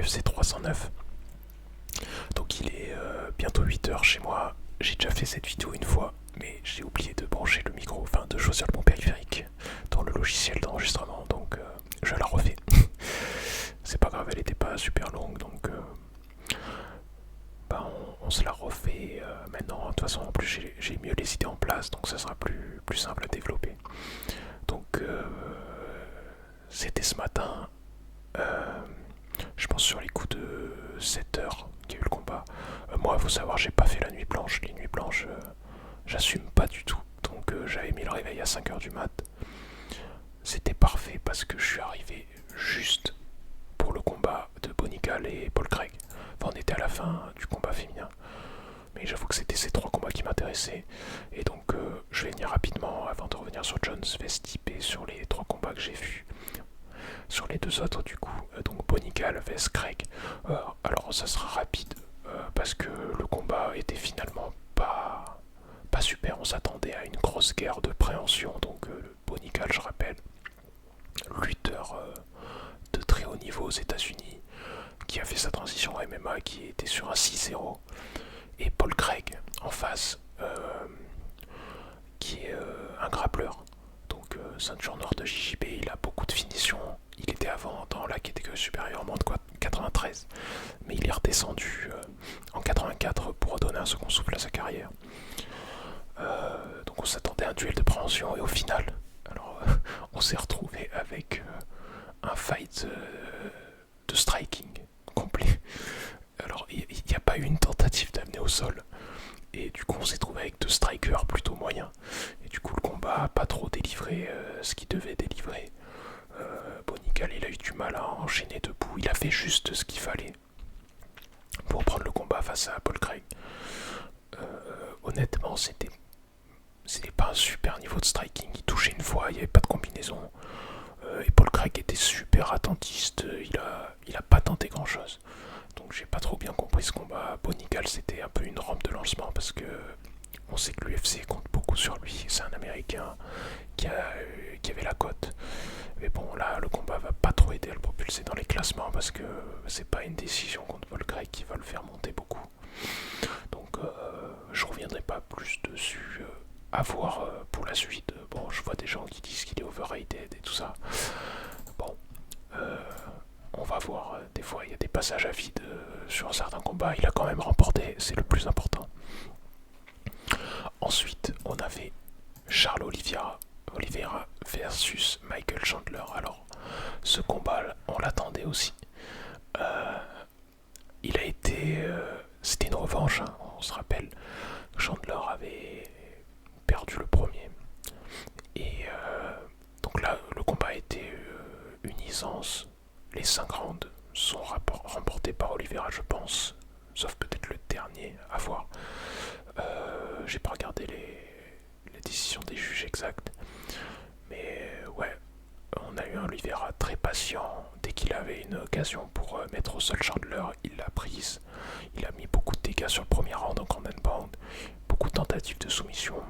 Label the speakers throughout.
Speaker 1: UFC 309. Donc il est bientôt 8 heures chez moi. J'ai déjà fait cette vidéo une fois, mais j'ai oublié de brancher le micro, enfin de choisir le bon périphérique dans le logiciel d'enregistrement, donc je la refais. C'est pas grave, elle était pas super longue, donc on se la refait maintenant. De toute façon, en plus j'ai mieux les idées en place, donc ça sera plus simple à développer. Donc c'était ce matin, je pense sur les coups de 7 heures qu'il y a eu le combat. Moi, faut savoir, j'ai pas fait la nuit blanche. Les nuits blanches, j'assume pas du tout. Donc j'avais mis le réveil à 5 heures du mat. C'était parfait parce que je suis arrivé juste pour le combat de Bonical et Paul Craig. Enfin, on était à la fin du combat féminin. Mais j'avoue que c'était ces trois combats qui m'intéressaient. Et donc je vais venir rapidement avant de revenir sur Jones Vestip et sur les trois combats que j'ai vus. Sur les deux autres du coup, donc Bonical vs Craig. Alors ça sera rapide parce que le combat était finalement pas super. On s'attendait à une grosse guerre de préhension. Donc Bonical, je rappelle, lutteur de très haut niveau aux États-Unis, qui a fait sa transition à MMA, qui était sur un 6-0, et Paul Craig en face, qui est un grappleur, donc ceinture noire de JJB. Il a beaucoup de finition. Il était avant dans la catégorie supérieure moins de 93, mais il est redescendu en 84 pour donner un second souffle à sa carrière. Donc on s'attendait à un duel de préhension et au final, alors on s'est retrouvé avec un fight de striking complet. Alors il n'y a pas eu une tentative d'amener au sol. Et du coup on s'est trouvé avec deux strikers plutôt moyens. Et du coup le combat a pas trop délivré ce qu'il devait délivrer. Bonical il a eu du mal à enchaîner debout. Il a fait juste ce qu'il fallait pour prendre le combat face à Paul Craig. Honnêtement c'était pas un super niveau de striking. Il touchait une fois, il n'y avait pas de combinaison. Et Paul Craig était super attentiste. Il a pas tenté grand chose. Donc j'ai pas trop bien compris ce combat. Bonical c'était un peu une rampe de lancement parce que on sait que l'UFC compte beaucoup sur lui. C'est un Américain qui avait la cote. Mais bon là le combat va pas trop aider à le propulser dans les classements parce que c'est pas une décision contre Paul Craig qui va le faire monter beaucoup. Donc je reviendrai pas plus dessus. À voir pour la suite. Bon, je vois des gens qui disent qu'il est overrated et tout ça. Bon, on va voir. Des fois, il y a des passages à vide sur certains combats. Il a quand même remporté, c'est le plus important. Ensuite, on avait Charles Oliveira versus Michael Chandler. Alors, ce combat, on l'attendait aussi. Il a été... c'était une revanche, hein, on se rappelle. Chandler avait perdu le premier. Et donc là, le combat a été une aisance. Les 5 rounds sont remportés par Oliveira, je pense. Sauf peut-être le dernier, à voir. J'ai pas regardé les décisions des juges exactes. Mais ouais, on a eu un Oliveira très patient. Dès qu'il avait une occasion pour mettre au sol Chandler, il l'a prise. Il a mis beaucoup de dégâts sur le premier round en ground and pound. Beaucoup de tentatives de soumission.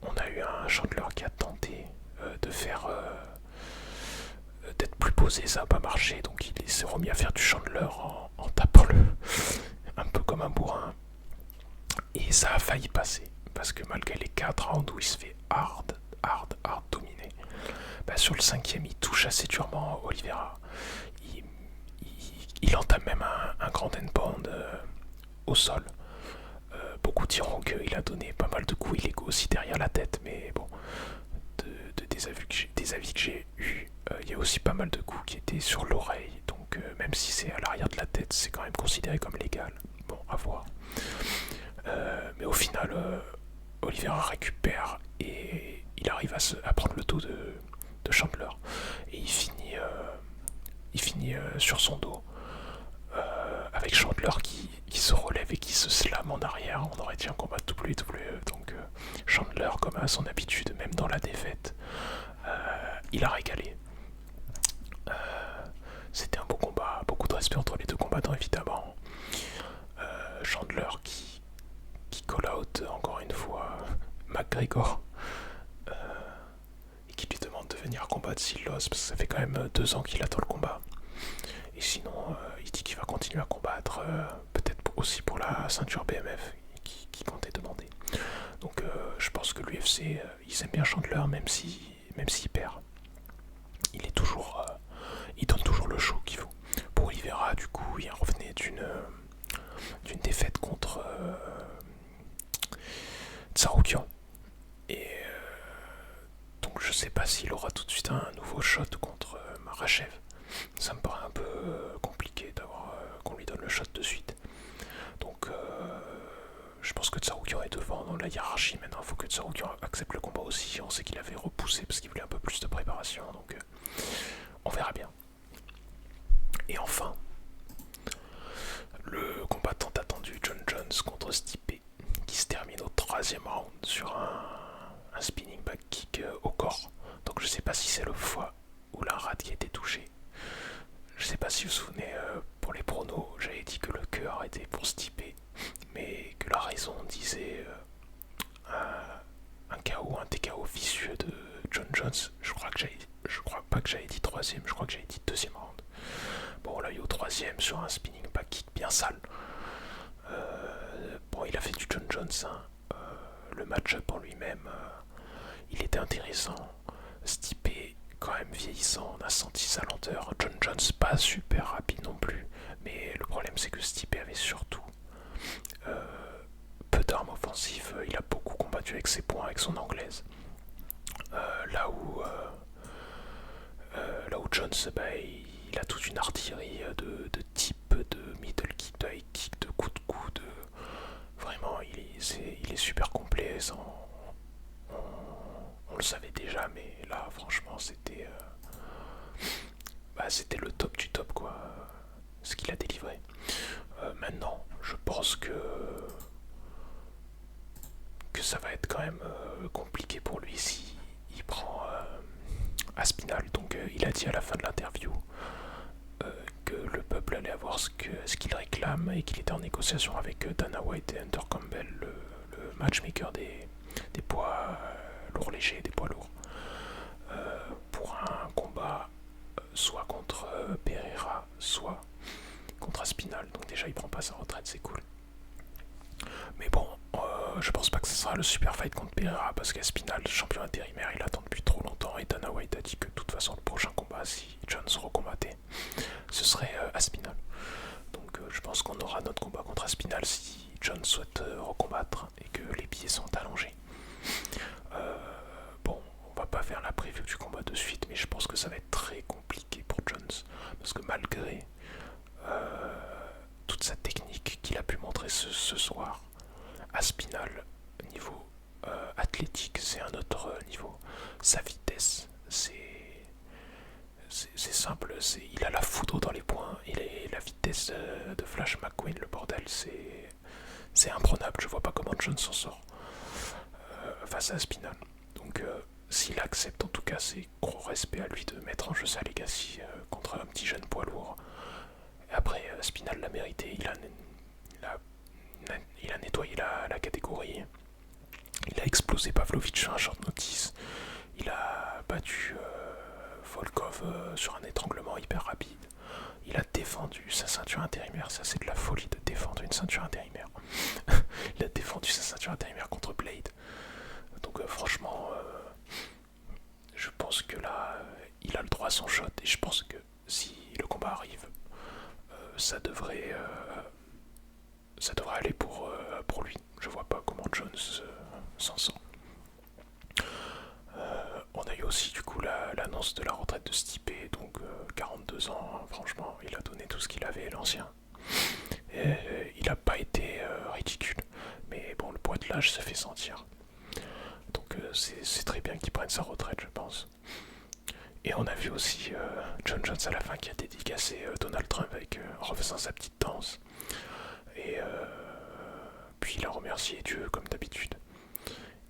Speaker 1: On a eu un Chandler qui a tenté de faire d'être plus posé, ça n'a pas marché, donc il s'est remis à faire du Chandler en tapant un peu comme un bourrin. Et ça a failli passer, parce que malgré les 4 rounds où il se fait hard dominer, sur le cinquième il touche assez durement Oliveira. Il entame même un grand end pound au sol. Beaucoup diront qu'il a donné pas mal de coups illégaux aussi derrière la tête, mais bon, des avis que j'ai eus, il y a aussi pas mal de coups qui étaient sur l'oreille, donc même si c'est à l'arrière de la tête, c'est quand même considéré comme légal. Bon, à voir. Mais au final, Oliveira récupère et il arrive à prendre le dos de Chandler. Et il finit sur son dos. Avec Chandler qui se relève et qui se slam en arrière. On aurait dit un combat de WWE. Donc Chandler, comme à son habitude, même dans la défaite, il a régalé. C'était un beau combat, beaucoup de respect entre les deux combattants évidemment. Chandler qui call out encore une fois McGregor et qui lui demande de venir combattre s'il l'ose, parce que ça fait quand même 2 ans qu'il attend le combat. Et sinon, il dit qu'il va continuer à combattre, peut-être aussi pour la ceinture BMF qui comptait demander. Donc je pense que l'UFC, ils aiment bien Chandler, même s'il perd. Il donne toujours le show qu'il faut. Pour Oliveira, du coup, il revenait d'une défaite contre Tsaroukian. Et donc je sais pas s'il aura tout de suite un nouveau shot contre Marachev. Ça me paraît un peu compliqué d'avoir qu'on lui donne le shot de suite. Donc je pense que Tsaroukian est devant dans la hiérarchie. Maintenant, il faut que Tsaroukian accepte le combat aussi. On sait qu'il avait repoussé parce qu'il voulait un peu plus de préparation. Donc on verra bien. Et enfin, le combattant attendu John Jones contre Stipe, qui se termine au troisième round sur un spinning back kick au corps. Donc je sais pas si c'est le foie ou la rate qui a été touchée. Je sais pas si vous vous souvenez, pour les pronos, j'avais dit que le cœur était pour Stipe, mais que la raison disait un KO, un TKO vicieux de John Jones. Je crois pas que j'avais dit troisième, je crois que j'avais dit deuxième round. Bon, on l'a eu au troisième sur un spinning back kick bien sale. Bon, il a fait du John Jones, hein. Le match-up en lui-même, il était intéressant. Stipe, quand même vieillissant, on a senti sa lenteur. John Jones, pas super rapide non plus. Mais le problème, c'est que Stipe avait surtout peu d'armes offensives. Il a beaucoup combattu avec ses poings, avec son anglaise. Là où Jones, bah, il a toute une artillerie de type de middle kick, de high kick, de coup de coude. Vraiment, il est super complet. On le savait déjà, mais là, franchement, c'était le top du top, quoi. Ce qu'il a délivré. Maintenant, je pense que ça va être quand même compliqué pour lui si il prend Aspinal. Donc il a dit à la fin de l'interview que le peuple allait avoir ce qu'il réclame et qu'il était en négociation avec Dana White et Hunter Campbell, le matchmaker des poids lourds légers, des poids lourds, pour un combat soit contre Pereira, soit contre Aspinal. Donc déjà il prend pas sa retraite, c'est cool. Mais bon, je pense pas que ce sera le super fight contre Pereira parce qu'Aspinal, champion intérimaire, il attend depuis trop longtemps et Dana White a dit que de toute façon le prochain combat, si Jones recombattait, ce serait Aspinal. Donc je pense qu'on aura notre combat contre Aspinal si Jones souhaite recombattre et que les billets sont allongés. Bon, on va pas faire la preview du combat de suite, mais je pense que ça va être très compliqué pour Jones parce que malgré toute sa technique qu'il a pu montrer ce soir, Aspinal, niveau athlétique, c'est un autre niveau. Sa vitesse, c'est simple, il a la foudre dans les poings, il a la vitesse de Flash McQueen, le bordel, c'est imprenable. Je vois pas comment John s'en sort face à Aspinal. Donc s'il accepte, en tout cas, c'est gros respect à lui de mettre en jeu sa legacy contre un petit jeune poids lourd. Et après, Aspinal l'a mérité, il a nettoyé la catégorie. Il a explosé Pavlovich sur un short notice. Il a battu Volkov sur un étranglement hyper rapide. Il a défendu sa ceinture intérimaire. Ça, c'est de la folie de défendre une ceinture intérimaire. Il a défendu sa ceinture intérimaire contre Blade. Donc franchement, je pense que là, il a le droit à son shot. Et je pense que si le combat arrive, ça devrait aller pour lui. Je vois pas comment Jones s'en sort. On a eu aussi du coup l'annonce de la retraite de Stipe, donc 42 ans, franchement, il a donné tout ce qu'il avait, l'ancien. Et, il n'a pas été ridicule, mais bon, le poids de l'âge se fait sentir. Donc c'est très bien qu'il prenne sa retraite, je pense. Et on a vu aussi John Jones à la fin qui a dédicacé Donald Trump en refaisant sa petite danse. Et puis il a remercié Dieu comme d'habitude.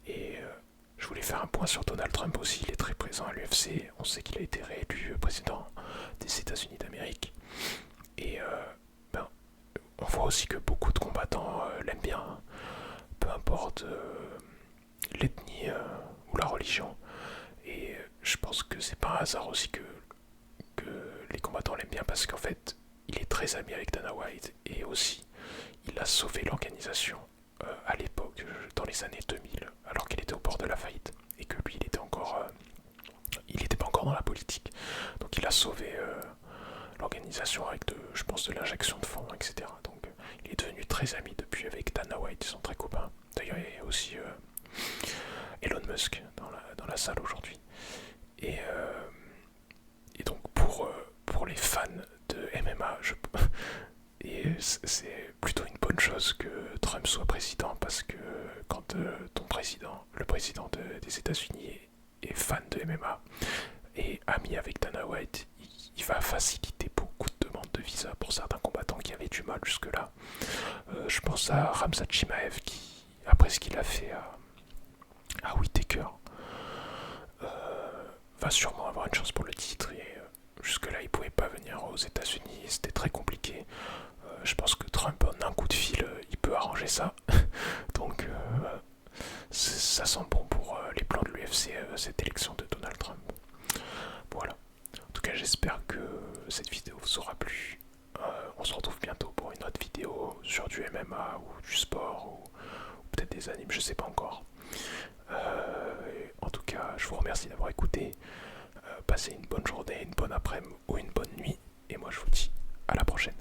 Speaker 1: Et je voulais faire un point sur Donald Trump aussi, il est très présent à l'UFC. On sait qu'il a été réélu président des États-Unis d'Amérique. Et on voit aussi que beaucoup de combattants l'aiment bien, hein. Peu importe l'ethnie ou la religion. Et je pense que c'est pas un hasard aussi que les combattants l'aiment bien parce qu'en fait, il est très ami avec Dana White et aussi, il a sauvé l'organisation à l'époque, dans les années 2000, alors qu'il était au bord de la faillite et que lui, il n'était pas encore dans la politique. Donc il a sauvé l'organisation avec, je pense, de l'injection de fonds, etc. Donc il est devenu très ami depuis avec Dana White, ils sont très copains. D'ailleurs, il y a aussi Elon Musk dans la salle aujourd'hui. Et, et donc pour les fans de MMA, c'est plutôt une bonne chose que Trump soit président parce que quand ton président, le président des États-Unis est fan de MMA et ami avec Dana White, il va faciliter beaucoup de demandes de visa pour certains combattants qui avaient du mal jusque-là. Je pense à Khamzat Chimaev qui, après ce qu'il a fait à Whittaker, va sûrement avoir une chance pour le titre. Et jusque-là, il pouvait pas venir aux États-Unis, c'était très compliqué. Je pense que Trump, en un coup de fil, il peut arranger ça. Donc, ça sent bon pour les plans de l'UFC, cette élection de Donald Trump. Voilà. En tout cas, j'espère que cette vidéo vous aura plu. On se retrouve bientôt pour une autre vidéo sur du MMA ou du sport ou peut-être des animes, je sais pas encore. En tout cas, je vous remercie d'avoir écouté. Passez une bonne journée, une bonne après-midi ou une bonne nuit. Et moi, je vous dis à la prochaine.